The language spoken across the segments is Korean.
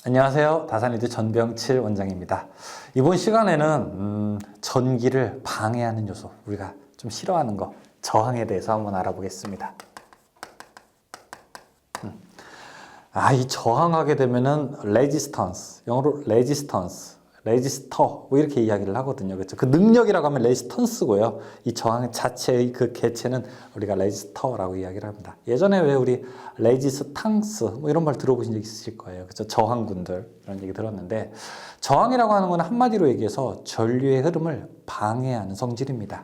안녕하세요. 다산리드 전병칠 원장입니다. 이번 시간에는 전기를 방해하는 요소, 우리가 좀 싫어하는 거, 저항에 대해서 한번 알아보겠습니다. 이 저항하게 되면은 resistance, 영어로 resistor 뭐 이렇게 이야기를 하거든요. 그렇죠? 그 능력이라고 하면 resistance고요. 이 저항 자체의 그 개체는 우리가 resistor라고 이야기를 합니다. 예전에 왜 우리 resistance 뭐 이런 말 들어보신 적 있으실 거예요. 그렇죠? 저항군들 이런 얘기 들었는데, 저항이라고 하는 건 한마디로 얘기해서 전류의 흐름을 방해하는 성질입니다.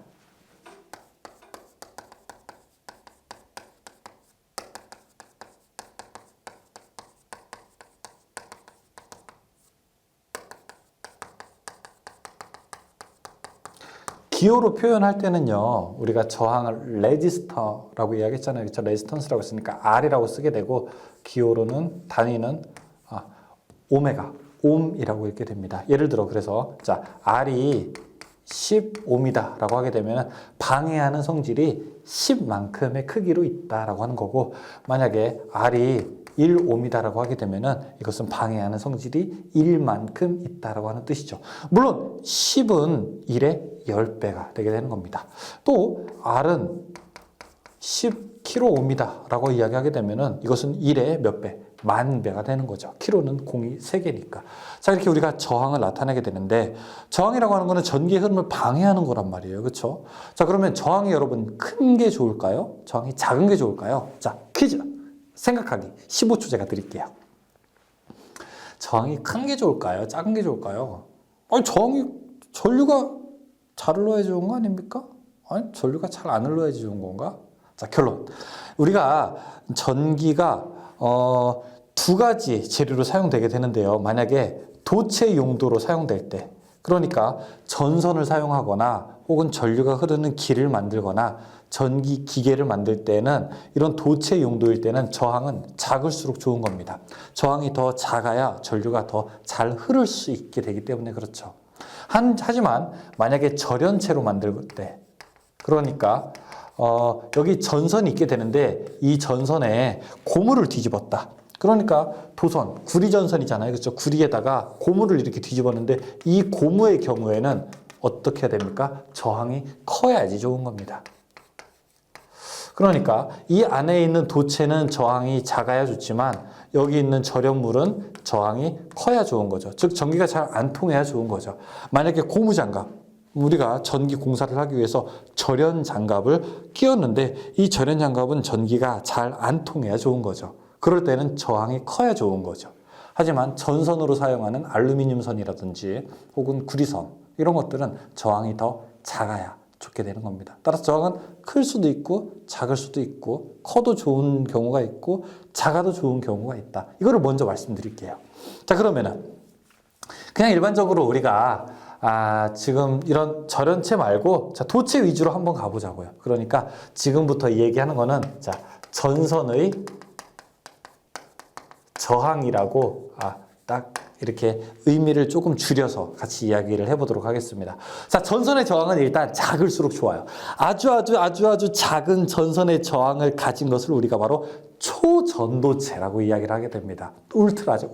기호로 표현할 때는요, 우리가 저항을 레지스터라고 이야기했잖아요. 그렇죠? 레지스턴스라고 했으니까 R이라고 쓰게 되고, 기호로는 단위는 오메가, 옴이라고 읽게 됩니다. 예를 들어, 그래서 자, R이 10옴이다 라고 하게 되면 방해하는 성질이 10만큼의 크기로 있다라고 하는 거고, 만약에 R이 1옴이다 라고 하게 되면은 이것은 방해하는 성질이 1만큼 있다라고 하는 뜻이죠. 물론 10은 1의 10배가 되게 되는 겁니다. 또 R은 10kg입니다 라고 이야기하게 되면은 이것은 1의 몇 배? 만 배가 되는 거죠. 킬로는 공이 3개니까. 자, 이렇게 우리가 저항을 나타내게 되는데, 저항이라고 하는 거는 전기의 흐름을 방해하는 거란 말이에요. 그렇죠? 자, 그러면 저항이 여러분 큰 게 좋을까요? 저항이 작은 게 좋을까요? 자, 퀴즈. 생각하기 15초 제가 드릴게요. 저항이 큰 게 좋을까요? 작은 게 좋을까요? 전류가 잘 흘러야 좋은 거 아닙니까? 아니, 전류가 잘 안 흘러야지 좋은 건가? 자, 결론. 우리가 전기가 두 가지 재료로 사용되게 되는데요. 만약에 도체 용도로 사용될 때, 그러니까 전선을 사용하거나 혹은 전류가 흐르는 길을 만들거나 전기 기계를 만들 때는, 이런 도체 용도일 때는 저항은 작을수록 좋은 겁니다. 저항이 더 작아야 전류가 더 잘 흐를 수 있게 되기 때문에 그렇죠. 하지만 만약에 절연체로 만들 때, 그러니까 여기 전선이 있게 되는데 이 전선에 고무를 뒤집었다. 그러니까 도선, 구리전선이잖아요. 그렇죠? 구리에다가 고무를 이렇게 뒤집었는데 이 고무의 경우에는 어떻게 해야 됩니까? 저항이 커야지 좋은 겁니다. 그러니까 이 안에 있는 도체는 저항이 작아야 좋지만 여기 있는 절연물은 저항이 커야 좋은 거죠. 즉 전기가 잘 안 통해야 좋은 거죠. 만약에 고무장갑, 우리가 전기 공사를 하기 위해서 절연 장갑을 끼웠는데 이 절연 장갑은 전기가 잘 안 통해야 좋은 거죠. 그럴 때는 저항이 커야 좋은 거죠. 하지만 전선으로 사용하는 알루미늄 선이라든지 혹은 구리선, 이런 것들은 저항이 더 작아야 좋게 되는 겁니다. 따라서 저항은 클 수도 있고 작을 수도 있고, 커도 좋은 경우가 있고 작아도 좋은 경우가 있다. 이거를 먼저 말씀드릴게요. 자, 그러면은 그냥 일반적으로 우리가 지금 이런 절연체 말고, 자, 도체 위주로 한번 가보자고요. 그러니까 지금부터 얘기하는 거는, 자, 전선의 저항이라고 딱 이렇게 의미를 조금 줄여서 같이 이야기를 해보도록 하겠습니다. 자, 전선의 저항은 일단 작을수록 좋아요. 아주 작은 전선의 저항을 가진 것을 우리가 바로 초전도체라고 이야기를 하게 됩니다. 울트라죠.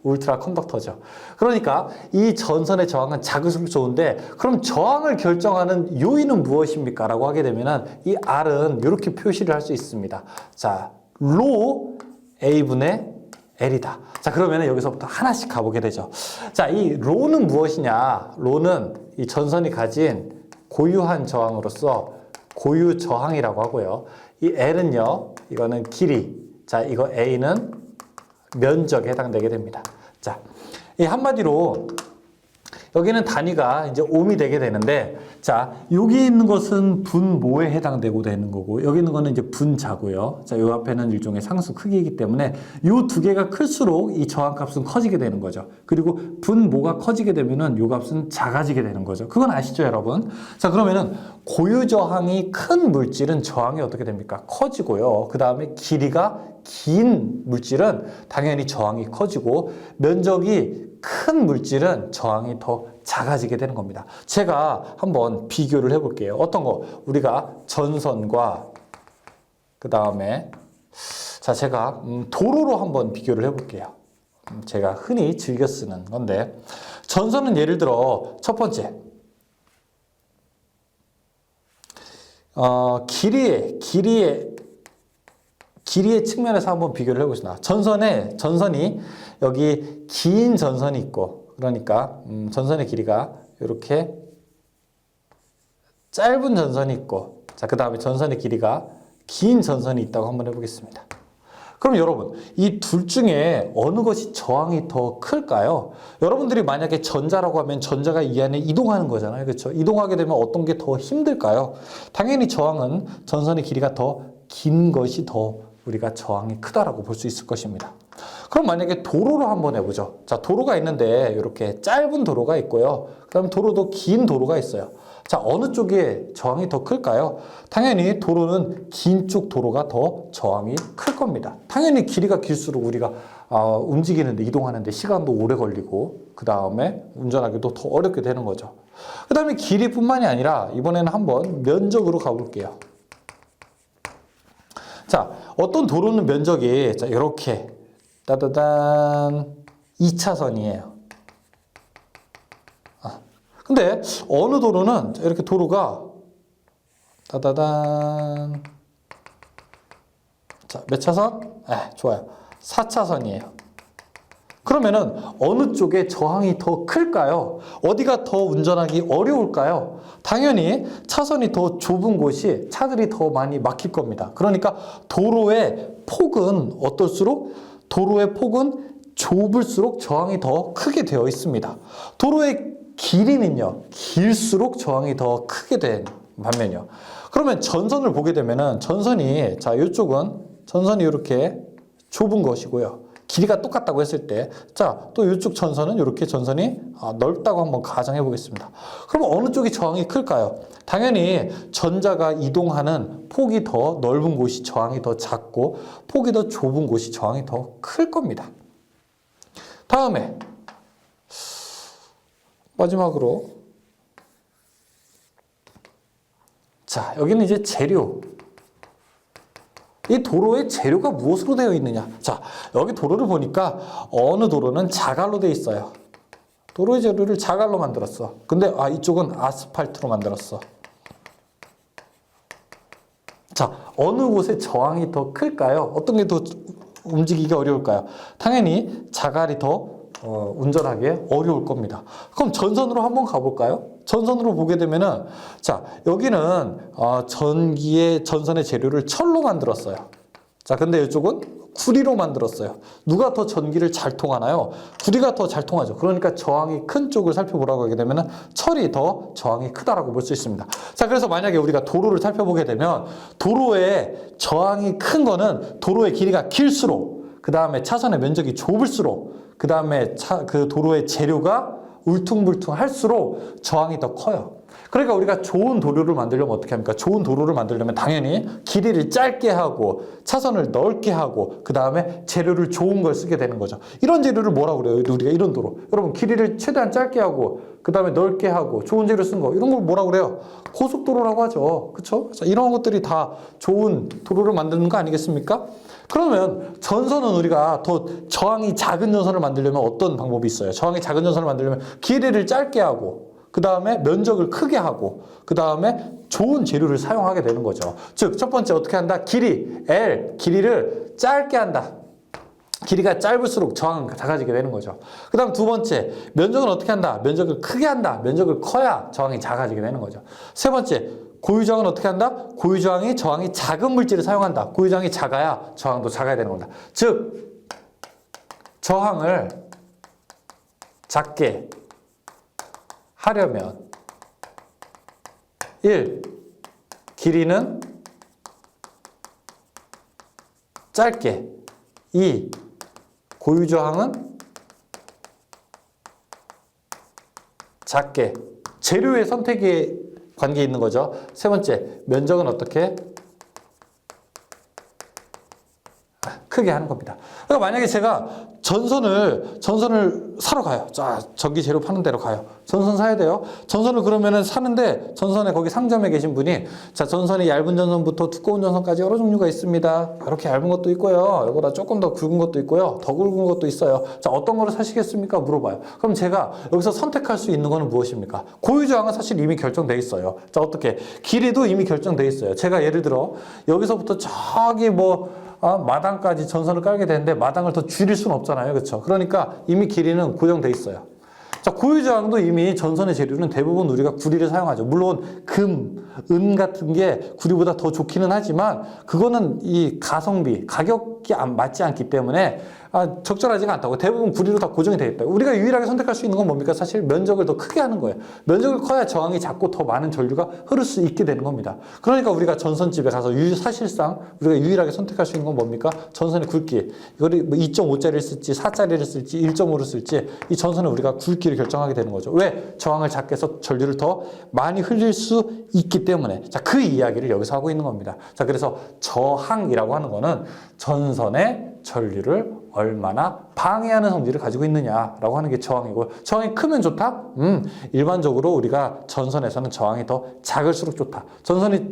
울트라 컨덕터죠. 그러니까 이 전선의 저항은 작을수록 좋은데, 그럼 저항을 결정하는 요인은 무엇입니까? 라고 하게 되면은 이 R은 이렇게 표시를 할 수 있습니다. 자, 로 A분의 L이다. 자, 그러면 여기서부터 하나씩 가보게 되죠. 자, 이 로는 무엇이냐? 로는 이 전선이 가진 고유한 저항으로서 고유 저항이라고 하고요. 이 L은요, 이거는 길이. 자, 이거 A는 면적에 해당되게 됩니다. 자, 이 한마디로 여기는 단위가 이제 옴이 되게 되는데, 자, 여기 있는 것은 분모에 해당되고 되는 거고, 여기 있는 거는 이제 분자고요. 자, 요 앞에는 일종의 상수 크기이기 때문에 요 두 개가 클수록 이 저항값은 커지게 되는 거죠. 그리고 분모가 커지게 되면은 요 값은 작아지게 되는 거죠. 그건 아시죠, 여러분? 자, 그러면은 고유 저항이 큰 물질은 저항이 어떻게 됩니까? 커지고요. 그 다음에 길이가 긴 물질은 당연히 저항이 커지고, 면적이 큰 물질은 저항이 더 작아지게 되는 겁니다. 제가 한번 비교를 해볼게요. 어떤 거? 우리가 전선과 그 다음에, 자, 제가 도로로 한번 비교를 해볼게요. 제가 흔히 즐겨 쓰는 건데, 전선은 예를 들어 첫 번째 길이의 측면에서 한번 비교를 해보시나. 전선이 여기 긴 전선이 있고, 그러니까 전선의 길이가 이렇게 짧은 전선이 있고, 자, 그 다음에 전선의 길이가 긴 전선이 있다고 한번 해보겠습니다. 그럼 여러분, 이 둘 중에 어느 것이 저항이 더 클까요? 여러분들이 만약에 전자라고 하면 전자가 이 안에 이동하는 거잖아요. 그렇죠? 이동하게 되면 어떤 게 더 힘들까요? 당연히 저항은 전선의 길이가 더 긴 것이 더 우리가 저항이 크다라고 볼 수 있을 것입니다. 그럼 만약에 도로로 한번 해보죠. 자, 도로가 있는데 이렇게 짧은 도로가 있고요. 그 다음에 도로도 긴 도로가 있어요. 자, 어느 쪽에 저항이 더 클까요? 당연히 도로는 긴 쪽 도로가 더 저항이 클 겁니다. 당연히 길이가 길수록 우리가 움직이는데, 이동하는데 시간도 오래 걸리고, 그 다음에 운전하기도 더 어렵게 되는 거죠. 그 다음에 길이뿐만이 아니라 이번에는 한번 면적으로 가볼게요. 자, 어떤 도로는 면적이 자, 이렇게 따다단 2차선이에요. 근데 어느 도로는 이렇게 도로가 따다단, 자, 몇 차선? 좋아요. 4차선이에요. 그러면은 어느 쪽에 저항이 더 클까요? 어디가 더 운전하기 어려울까요? 당연히 차선이 더 좁은 곳이 차들이 더 많이 막힐 겁니다. 그러니까 도로의 폭은 어떨수록? 도로의 폭은 좁을수록 저항이 더 크게 되어 있습니다. 도로의 길이는요, 길수록 저항이 더 크게 된 반면요. 그러면 전선을 보게 되면은 전선이, 자, 이쪽은 전선이 이렇게 좁은 것이고요. 길이가 똑같다고 했을 때, 자, 또 이쪽 전선은 이렇게 전선이 넓다고 한번 가정해 보겠습니다. 그럼 어느 쪽이 저항이 클까요? 당연히 전자가 이동하는 폭이 더 넓은 곳이 저항이 더 작고, 폭이 더 좁은 곳이 저항이 더 클 겁니다. 다음에 마지막으로, 자, 여기는 이제 재료. 이 도로의 재료가 무엇으로 되어 있느냐. 자, 여기 도로를 보니까 어느 도로는 자갈로 되어 있어요. 도로의 재료를 자갈로 만들었어. 근데 이쪽은 아스팔트로 만들었어. 자, 어느 곳에 저항이 더 클까요? 어떤 게 더 움직이기 어려울까요? 당연히 자갈이 더 운전하기 어려울 겁니다. 그럼 전선으로 한번 가볼까요? 전선으로 보게 되면은, 자, 여기는 전선의 재료를 철로 만들었어요. 자, 근데 이쪽은 구리로 만들었어요. 누가 더 전기를 잘 통하나요? 구리가 더 잘 통하죠. 그러니까 저항이 큰 쪽을 살펴보라고 하게 되면은 철이 더 저항이 크다라고 볼 수 있습니다. 자, 그래서 만약에 우리가 도로를 살펴보게 되면 도로의 저항이 큰 거는 도로의 길이가 길수록, 그 다음에 차선의 면적이 좁을수록, 그 다음에 그 도로의 재료가 울퉁불퉁할수록 저항이 더 커요. 그러니까 우리가 좋은 도로를 만들려면 어떻게 합니까? 좋은 도로를 만들려면 당연히 길이를 짧게 하고 차선을 넓게 하고 그 다음에 재료를 좋은 걸 쓰게 되는 거죠. 이런 재료를 뭐라고 그래요? 우리가 이런 도로. 여러분, 길이를 최대한 짧게 하고 그 다음에 넓게 하고 좋은 재료 쓴 거, 이런 걸 뭐라고 그래요? 고속도로라고 하죠. 그렇죠? 이런 것들이 다 좋은 도로를 만드는 거 아니겠습니까? 그러면 전선은 우리가 더 저항이 작은 전선을 만들려면 어떤 방법이 있어요? 저항이 작은 전선을 만들려면 길이를 짧게 하고 그 다음에 면적을 크게 하고 그 다음에 좋은 재료를 사용하게 되는 거죠. 즉, 첫 번째 어떻게 한다? 길이를 짧게 한다. 길이가 짧을수록 저항은 작아지게 되는 거죠. 그 다음 두 번째, 면적은 어떻게 한다? 면적을 크게 한다. 면적을 커야 저항이 작아지게 되는 거죠. 세 번째, 고유저항은 어떻게 한다? 고유저항이 저항이 작은 물질을 사용한다. 고유저항이 작아야 저항도 작아야 되는 겁니다. 즉, 저항을 작게 하려면 1. 길이는 짧게. 2. 고유저항은 작게. 재료의 선택에 관계 있는 거죠. 세 번째, 면적은 어떻게? 크게 하는 겁니다. 그러니까 만약에 제가 전선을 사러 가요. 자, 전기 재료 파는 데로 가요. 전선 사야 돼요. 전선을 그러면은 사는데 전선에 거기 상점에 계신 분이 자, 전선이 얇은 전선부터 두꺼운 전선까지 여러 종류가 있습니다. 이렇게 얇은 것도 있고요. 이거보다 조금 더 굵은 것도 있고요. 더 굵은 것도 있어요. 자, 어떤 거를 사시겠습니까? 물어봐요. 그럼 제가 여기서 선택할 수 있는 거는 무엇입니까? 고유저항은 사실 이미 결정돼 있어요. 자, 어떻게? 길이도 이미 결정돼 있어요. 제가 예를 들어 여기서부터 저기 마당까지 전선을 깔게 되는데 마당을 더 줄일 수는 없잖아요. 그렇죠? 그러니까 이미 길이는 고정돼 있어요. 자, 고유저항도 이미 전선의 재료는 대부분 우리가 구리를 사용하죠. 물론 금, 은 같은 게 구리보다 더 좋기는 하지만 그거는 이 가성비, 가격이 맞지 않기 때문에 적절하지가 않다고. 대부분 구리로 다 고정이 되어 있다. 우리가 유일하게 선택할 수 있는 건 뭡니까? 사실 면적을 더 크게 하는 거예요. 면적을 커야 저항이 작고 더 많은 전류가 흐를 수 있게 되는 겁니다. 그러니까 우리가 전선집에 가서 사실상 우리가 유일하게 선택할 수 있는 건 뭡니까? 전선의 굵기. 이거를 2.5짜리를 쓸지 4짜리를 쓸지 1.5를 쓸지 이 전선을 우리가 굵기를 결정하게 되는 거죠. 왜? 저항을 작게 해서 전류를 더 많이 흘릴 수 있기 때문에. 자, 그 이야기를 여기서 하고 있는 겁니다. 자, 그래서 저항이라고 하는 거는 전선의 전류를 얼마나 방해하는 성질을 가지고 있느냐라고 하는 게 저항이고, 저항이 크면 좋다? 일반적으로 우리가 전선에서는 저항이 더 작을수록 좋다. 전선이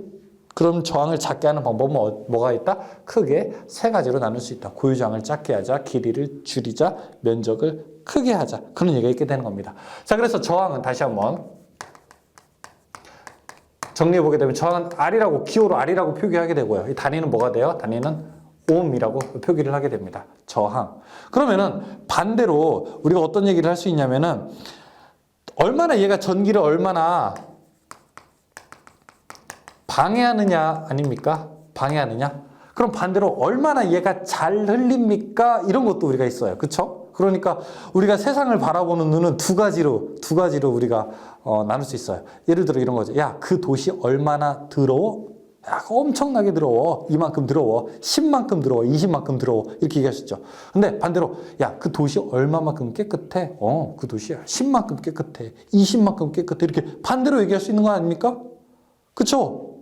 그럼 저항을 작게 하는 방법은 뭐가 있다? 크게 세 가지로 나눌 수 있다. 고유저항을 작게 하자, 길이를 줄이자, 면적을 크게 하자. 그런 얘기가 있게 되는 겁니다. 자, 그래서 저항은 다시 한번 정리해보게 되면 저항은 R이라고, 기호로 R이라고 표기하게 되고요. 이 단위는 뭐가 돼요? 단위는 옴이라고 표기를 하게 됩니다. 저항. 그러면은 반대로 우리가 어떤 얘기를 할 수 있냐면은 얼마나 얘가 전기를 얼마나 방해하느냐 아닙니까? 방해하느냐? 그럼 반대로 얼마나 얘가 잘 흘립니까? 이런 것도 우리가 있어요. 그렇죠? 그러니까 우리가 세상을 바라보는 눈은 두 가지로 우리가 나눌 수 있어요. 예를 들어 이런 거죠. 야, 그 도시 얼마나 더러워? 야, 엄청나게 더러워. 이만큼 더러워. 10만큼 더러워. 20만큼 더러워. 이렇게 얘기할 수 있죠. 근데 반대로 야, 그 도시 얼마만큼 깨끗해? 그 도시야 10만큼 깨끗해. 20만큼 깨끗해. 이렇게 반대로 얘기할 수 있는 거 아닙니까? 그쵸?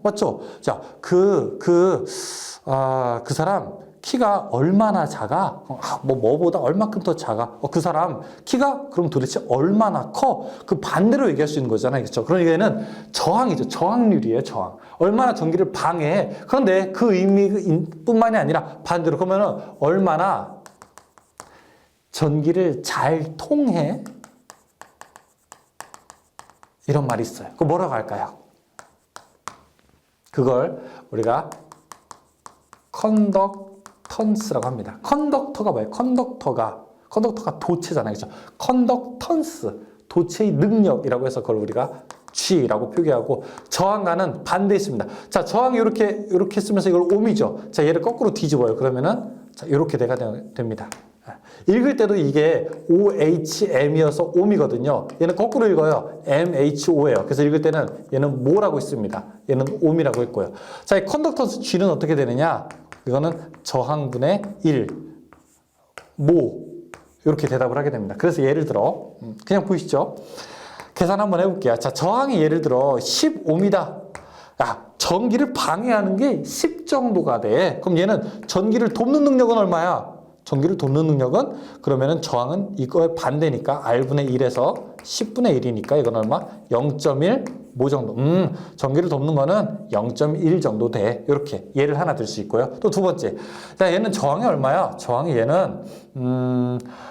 맞죠? 자, 그 사람 키가 얼마나 작아? 뭐보다 얼마큼 더 작아? 그 사람 키가 그럼 도대체 얼마나 커? 그 반대로 얘기할 수 있는 거잖아요. 그렇죠? 그러니까 얘는 저항이죠. 저항률이에요. 저항. 얼마나 전기를 방해해. 그런데 그 의미뿐만이 아니라 반대로 그러면은 얼마나 전기를 잘 통해? 이런 말이 있어요. 그거 뭐라고 할까요? 그걸 우리가 컨덕턴스라고 합니다. 컨덕터가 뭐예요? 컨덕터가 도체잖아요. 그렇죠? 컨덕턴스, 도체의 능력이라고 해서 그걸 우리가 G라고 표기하고, 저항과는 반대 있습니다. 자, 저항이 이렇게 쓰면서 이걸 옴이죠. 자, 얘를 거꾸로 뒤집어요. 그러면은 자, 이렇게 됩니다. 읽을 때도 이게 OHM이어서 옴이거든요. 얘는 거꾸로 읽어요. MHO예요. 그래서 읽을 때는 얘는 모라고 있습니다. 얘는 옴이라고 있고요. 자, 이 컨덕턴스 G는 어떻게 되느냐? 이거는 저항분의 1, 모. 이렇게 대답을 하게 됩니다. 그래서 예를 들어, 그냥 보이시죠? 계산 한번 해볼게요. 자, 저항이 예를 들어 10옴이다. 전기를 방해하는 게 10 정도가 돼. 그럼 얘는 전기를 돕는 능력은 얼마야? 전기를 돕는 능력은 그러면은 저항은 이거의 반대니까 R분의 1에서 10분의 1이니까 이건 얼마? 0.1 모 정도. 전기를 돕는 거는 0.1 정도 돼. 이렇게 예를 하나 들 수 있고요. 또 두 번째. 자, 얘는 저항이 얼마야? 저항이 얘는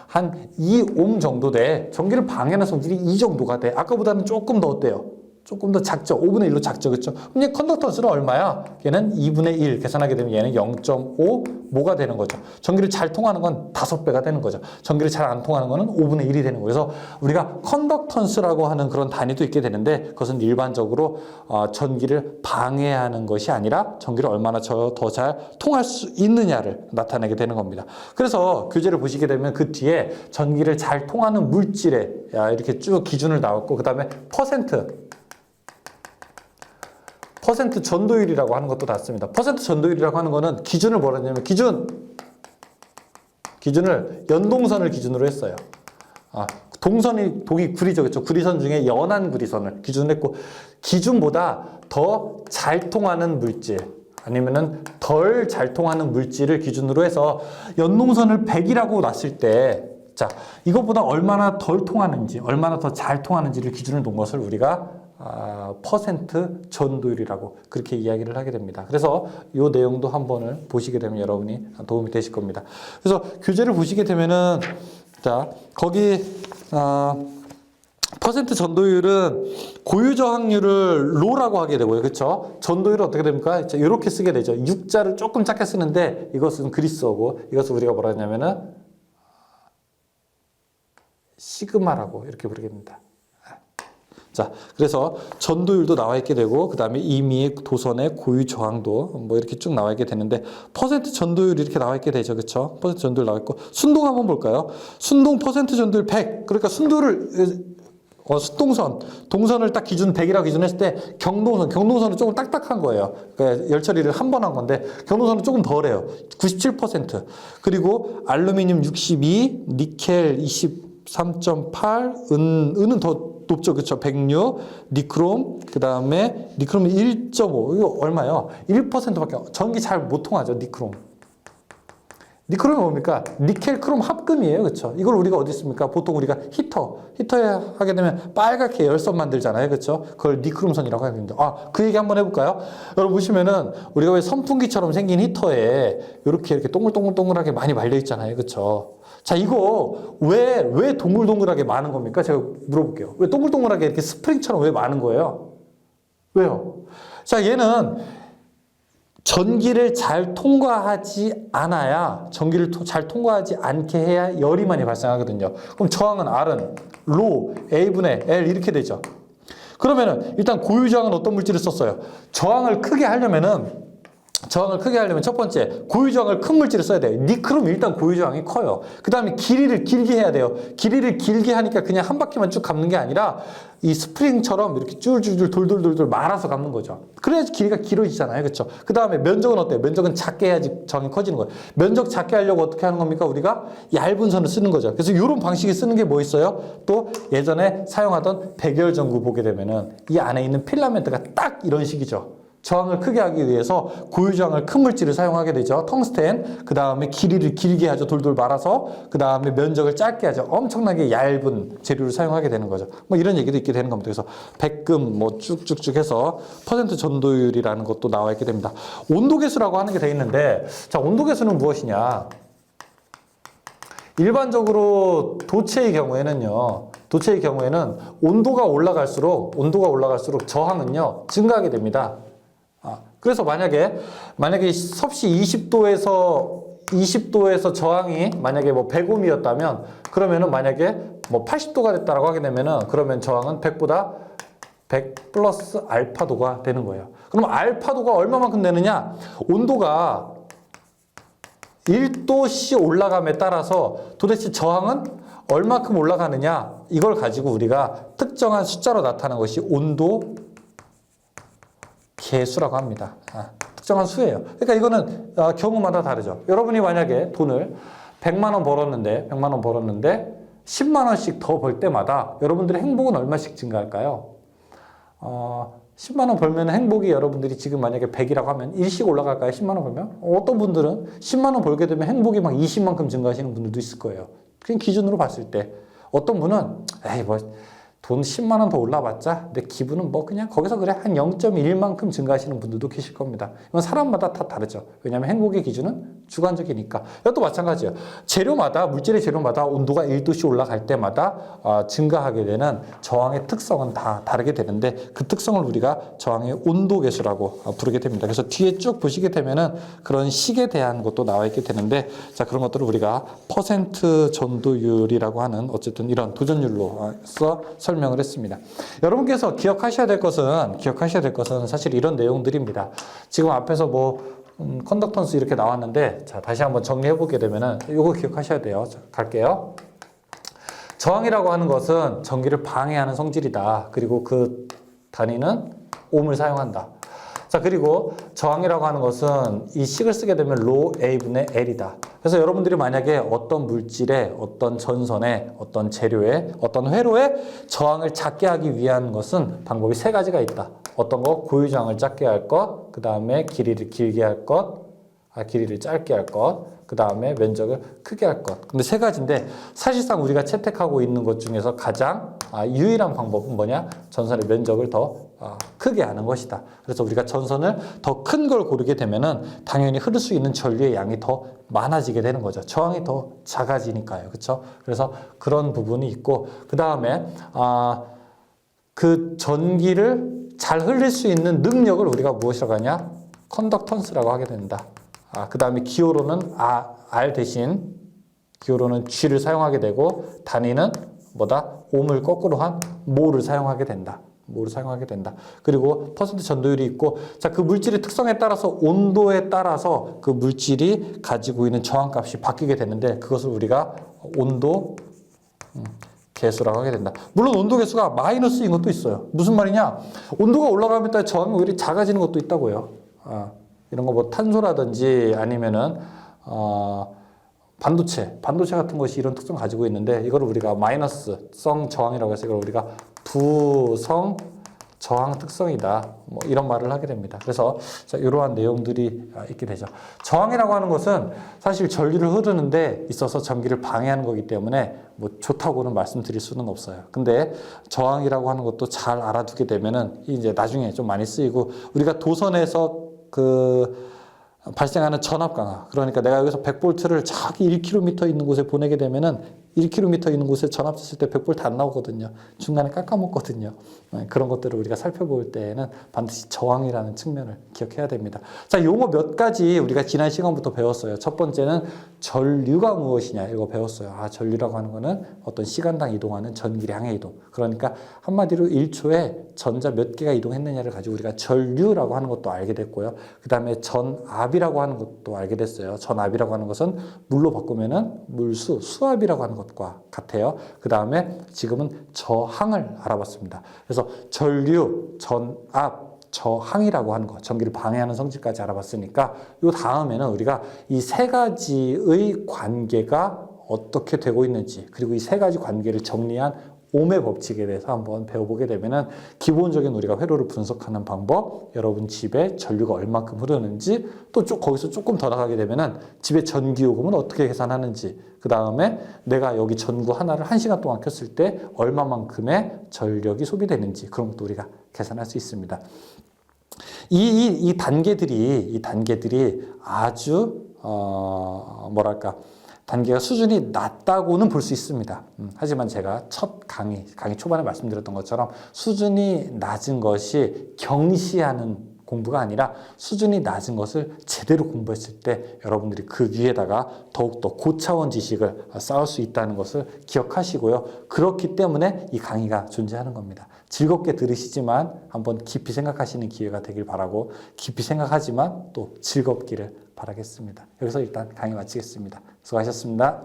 한 2옴 정도 돼. 전기를 방해하는 성질이 2 정도가 돼. 아까보다는 조금 더 어때요? 조금 더 작죠. 5분의 1로 작죠. 그렇죠? 그럼 얘 컨덕턴스는 얼마야? 얘는 2분의 1 계산하게 되면 얘는 0.5 모가 되는 거죠. 전기를 잘 통하는 건 5배가 되는 거죠. 전기를 잘 안 통하는 거는 5분의 1이 되는 거예요. 그래서 우리가 컨덕턴스라고 하는 그런 단위도 있게 되는데, 그것은 일반적으로 전기를 방해하는 것이 아니라 전기를 얼마나 더 잘 통할 수 있느냐를 나타내게 되는 겁니다. 그래서 교재를 보시게 되면 그 뒤에 전기를 잘 통하는 물질에 이렇게 쭉 기준을 나왔고, 그 다음에 퍼센트 전도율이라고 하는 것도 나왔습니다. 퍼센트 전도율이라고 하는 거는 기준을 뭐라 했냐면 기준을 연동선을 기준으로 했어요. 동이 구리죠. 그렇죠? 구리선 중에 연한 구리선을 기준으로 했고, 기준보다 더 잘 통하는 물질, 아니면은 덜 잘 통하는 물질을 기준으로 해서 연농선을 100이라고 놨을 때, 자, 이것보다 얼마나 덜 통하는지, 얼마나 더 잘 통하는지를 기준으로 놓은 것을 우리가 퍼센트 전도율이라고 그렇게 이야기를 하게 됩니다. 그래서 이 내용도 한번을 보시게 되면 여러분이 도움이 되실 겁니다. 그래서 교재를 보시게 되면은, 자, 거기, 퍼센트 전도율은 고유 저항률을 로라고 하게 되고요. 그렇죠? 전도율은 어떻게 됩니까? 이렇게 쓰게 되죠. 6자를 조금 작게 쓰는데 이것은 그리스어고 이것을 우리가 뭐라 하냐면은 시그마라고 이렇게 부르겠습니다. 자, 그래서 전도율도 나와 있게 되고, 그 다음에 임의의 도선의 고유 저항도 뭐 이렇게 쭉 나와 있게 되는데, 퍼센트 전도율이 이렇게 나와 있게 되죠. 그쵸? 퍼센트 전도율 나와 있고, 순동 한번 볼까요? 순동 퍼센트 전도율 100. 그러니까 순도를, 동선을 딱 기준 100이라고 기준했을 때, 경동선은 조금 딱딱한 거예요. 그러니까 열 처리를 한 번 한 건데, 경동선은 조금 덜해요. 97%. 그리고 알루미늄 62, 니켈 23.8, 은은 더 높죠. 그쵸? 106, 니크롬, 그 다음에 니크롬이 1.5. 이거 얼마예요? 1%밖에, 전기 잘 못 통하죠. 니크롬이 뭡니까? 니켈 크롬 합금이에요. 그쵸? 이걸 우리가 어디 있습니까? 보통 우리가 히터에 하게 되면 빨갛게 열선 만들잖아요. 그쵸? 그걸 니크롬선이라고 하게 됩니다. 그 얘기 한번 해볼까요? 여러분 보시면은 우리가 왜 선풍기처럼 생긴 히터에 이렇게 동글동글동글하게 많이 말려 있잖아요. 그쵸? 자, 이거 왜 동글동글하게 많은 겁니까? 제가 물어볼게요. 왜 동글동글하게 이렇게 스프링처럼 왜 많은 거예요? 왜요? 자, 얘는 전기를 잘 통과하지 않게 해야 열이 많이 발생하거든요. 그럼 저항은 R은 로 A분의 L 이렇게 되죠. 그러면은 일단 고유 저항은 어떤 물질을 썼어요? 저항을 크게 하려면 첫 번째 고유 저항을 큰 물질을 써야 돼요. 니크롬 일단 고유 저항이 커요. 그 다음에 길이를 길게 해야 돼요. 길이를 길게 하니까 그냥 한 바퀴만 쭉 감는 게 아니라 이 스프링처럼 이렇게 줄줄줄 돌돌돌돌 말아서 감는 거죠. 그래야지 길이가 길어지잖아요. 그렇죠? 그 다음에 면적은 어때요? 면적은 작게 해야지 저항이 커지는 거예요. 면적 작게 하려고 어떻게 하는 겁니까? 우리가 얇은 선을 쓰는 거죠. 그래서 이런 방식이 쓰는 게 뭐 있어요? 또 예전에 사용하던 백열전구 보게 되면은 이 안에 있는 필라멘트가 딱 이런 식이죠. 저항을 크게 하기 위해서 고유 저항을 큰 물질을 사용하게 되죠. 텅스텐, 그 다음에 길이를 길게 하죠. 돌돌 말아서, 그 다음에 면적을 짧게 하죠. 엄청나게 얇은 재료를 사용하게 되는 거죠. 뭐 이런 얘기도 있게 되는 겁니다. 그래서 백금 뭐 쭉쭉쭉 해서 퍼센트 전도율이라는 것도 나와 있게 됩니다. 온도계수라고 하는 게 돼 있는데, 자, 온도계수는 무엇이냐? 일반적으로 도체의 경우에는 온도가 올라갈수록 저항은요 증가하게 됩니다. 그래서 만약에 섭씨 20도에서 저항이 만약에 뭐 100옴이었다면 그러면은 만약에 뭐 80도가 됐다라고 하게 되면은 그러면 저항은 100보다 100 플러스 알파도가 되는 거예요. 그럼 알파도가 얼마만큼 되느냐? 온도가 1도씨 올라감에 따라서 도대체 저항은 얼마큼 올라가느냐? 이걸 가지고 우리가 특정한 숫자로 나타나는 것이 온도 계수라고 합니다. 특정한 수예요. 그러니까 이거는 경우마다 다르죠. 여러분이 만약에 돈을 100만 원 벌었는데 10만 원씩 더 벌 때마다 여러분들의 행복은 얼마씩 증가할까요? 10만 원 벌면 행복이 여러분들이 지금 만약에 100이라고 하면 일씩 올라갈까요? 10만 원 벌면? 어떤 분들은 10만 원 벌게 되면 행복이 막 20만큼 증가하시는 분들도 있을 거예요. 그냥 기준으로 봤을 때. 어떤 분은 돈 10만 원 더 올라봤자 내 기분은 뭐 그냥 거기서 그래 한 0.1만큼 증가하시는 분들도 계실 겁니다. 이건 사람마다 다 다르죠. 왜냐하면 행복의 기준은 주관적이니까. 이것도 마찬가지예요. 물질의 재료마다 온도가 1도씩 올라갈 때마다 증가하게 되는 저항의 특성은 다 다르게 되는데 그 특성을 우리가 저항의 온도계수라고 부르게 됩니다. 그래서 뒤에 쭉 보시게 되면은 그런 식에 대한 것도 나와 있게 되는데 자 그런 것들을 우리가 퍼센트 전도율이라고 하는 어쨌든 이런 도전율로서 설명을 했습니다. 여러분께서 기억하셔야 될 것은 사실 이런 내용들입니다. 지금 앞에서 컨덕턴스 이렇게 나왔는데 자 다시 한번 정리해 보게 되면은 이거 기억하셔야 돼요. 자, 갈게요. 저항이라고 하는 것은 전기를 방해하는 성질이다. 그리고 그 단위는 옴을 사용한다. 자, 그리고 저항이라고 하는 것은 이 식을 쓰게 되면 로 A분의 L이다. 그래서 여러분들이 만약에 어떤 물질에, 어떤 전선에, 어떤 재료에, 어떤 회로에 저항을 작게 하기 위한 것은 방법이 세 가지가 있다. 어떤 거? 고유 저항을 작게 할 것, 그 다음에 길이를 길게 할 것, 길이를 짧게 할 것, 그 다음에 면적을 크게 할 것. 근데 세 가지인데 사실상 우리가 채택하고 있는 것 중에서 가장 유일한 방법은 뭐냐? 전선의 면적을 더 크게 하는 것이다. 그래서 우리가 전선을 더 큰 걸 고르게 되면은 당연히 흐를 수 있는 전류의 양이 더 많아지게 되는 거죠. 저항이 더 작아지니까요. 그렇죠? 그래서 그런 부분이 있고, 그 다음에 그 전기를 잘 흘릴 수 있는 능력을 우리가 무엇이라고 하냐? 컨덕턴스라고 하게 된다. 그 다음에 기호로는 R 대신 기호로는 G를 사용하게 되고, 단위는 뭐다? 옴을 거꾸로 한 모를 사용하게 된다. 모를 사용하게 된다. 그리고 퍼센트 전도율이 있고, 자, 그 물질의 특성에 따라서 온도에 따라서 그 물질이 가지고 있는 저항값이 바뀌게 되는데, 그것을 우리가 온도 계수라고 하게 된다. 물론 온도 계수가 마이너스인 것도 있어요. 무슨 말이냐? 온도가 올라가면 따라 저항이 오히려 작아지는 것도 있다고요. 이런 거 뭐 탄소라든지 아니면은 반도체 같은 것이 이런 특성을 가지고 있는데, 이걸 우리가 마이너스성 저항이라고 해서 이걸 우리가 부성 저항 특성이다. 뭐 이런 말을 하게 됩니다. 그래서 자, 이러한 내용들이 있게 되죠. 저항이라고 하는 것은 사실 전류를 흐르는데 있어서 전기를 방해하는 거기 때문에 뭐 좋다고는 말씀드릴 수는 없어요. 근데 저항이라고 하는 것도 잘 알아두게 되면은 이제 나중에 좀 많이 쓰이고, 우리가 도선에서 발생하는 전압 강화. 그러니까 내가 여기서 100볼트를 저기 1km 있는 곳에 보내게 되면은 1km 있는 곳에 전압 줬을 때 100볼트 안 나오거든요. 중간에 깎아먹거든요. 그런 것들을 우리가 살펴볼 때에는 반드시 저항이라는 측면을 기억해야 됩니다. 자, 용어 몇 가지 우리가 지난 시간부터 배웠어요. 첫 번째는 전류가 무엇이냐, 이거 배웠어요. 전류라고 하는 거는 어떤 시간당 이동하는 전기량의 이동. 그러니까 한마디로 1초에 전자 몇 개가 이동했느냐를 가지고 우리가 전류라고 하는 것도 알게 됐고요. 그 다음에 전압이라고 하는 것도 알게 됐어요. 전압이라고 하는 것은 물로 바꾸면은 물수, 수압이라고 하는 것과 같아요. 그 다음에 지금은 저항을 알아봤습니다. 그래서 전류, 전압, 저항이라고 하는 것, 전기를 방해하는 성질까지 알아봤으니까 이 다음에는 우리가 이 세 가지의 관계가 어떻게 되고 있는지, 그리고 이 세 가지 관계를 정리한 옴의 법칙에 대해서 한번 배워보게 되면은 기본적인 우리가 회로를 분석하는 방법, 여러분 집에 전류가 얼마큼 흐르는지, 또 거기서 조금 더 나가게 되면은 집에 전기요금은 어떻게 계산하는지, 그 다음에 내가 여기 전구 하나를 1시간 동안 켰을 때 얼마만큼의 전력이 소비되는지, 그런 것도 우리가 계산할 수 있습니다. 이 단계들이 아주 단계가 수준이 낮다고는 볼 수 있습니다. 하지만 제가 첫 강의 초반에 말씀드렸던 것처럼 수준이 낮은 것이 경시하는 공부가 아니라 수준이 낮은 것을 제대로 공부했을 때 여러분들이 그 위에다가 더욱더 고차원 지식을 쌓을 수 있다는 것을 기억하시고요. 그렇기 때문에 이 강의가 존재하는 겁니다. 즐겁게 들으시지만 한번 깊이 생각하시는 기회가 되길 바라고, 깊이 생각하지만 또 즐겁기를 바라겠습니다. 여기서 일단 강의 마치겠습니다. 수고하셨습니다.